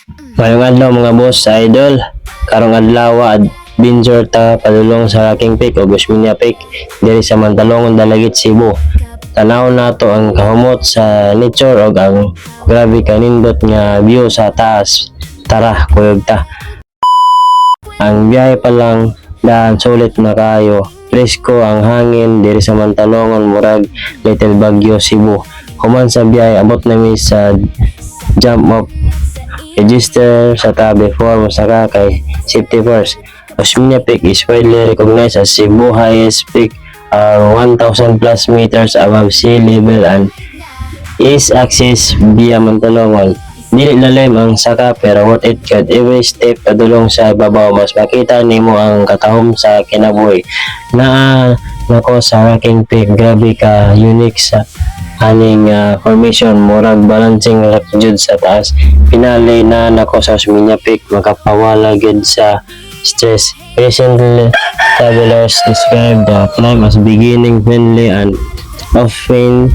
Ngayong adlaw mga boss sa idol, karong adlaw adventure ta padulong sa Rocking Peak o Gusminia Peak diri sa Mantalongon, Dalagit, Cebu. Tanaw nato ang kahumot sa nature o ang grabe kanindot nga view sa taas. Tara, kuyog ta. Ang biyahe pa lang daan sulit na kayo. Presko ang hangin diri sa Mantalongon, murag Little Baguio, Cebu. Human sa biyahe abot na mi sa jump off. Register sa tab before masaka kay safety first. Gusminia Peak is widely recognized as Cebu highest peak, 1,000 plus meters above sea level and is accessed via Mantalongon. Dili lalim ang saka pero worth it kad every step padulong sa ibabaw mas makita nimo ang katahom sa kinabuhi. Nako sa Rocking Peak, grabe ka unique sa aning formation, murag balancing rock jud sa taas. Finale na nako sa Gusminia Peak, makapawala gid sa stress. Recently travelers describe the climb as beginning friendly and often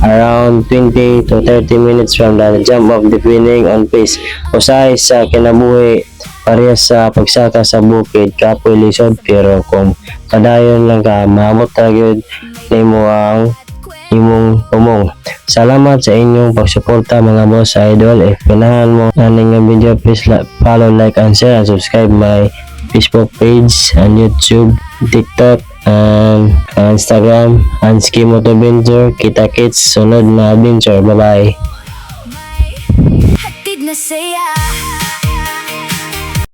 around 20 to 30 minutes from the jump off depending on pace. Usahay sa kinabuhi parehas sa pagsaka sa bukid, kapoy lisod, pero kung padayon lang ka maabot ra gyud nimo ang imong umong. Salamat sa inyong pagsuporta mga boss sa idol. If ganahan mo aning video, please follow, like and share and subscribe my Facebook page and YouTube, TikTok and Instagram and Skimo to Venture. Kita kits sunod na adventure. Bye bye. Hatid na saya.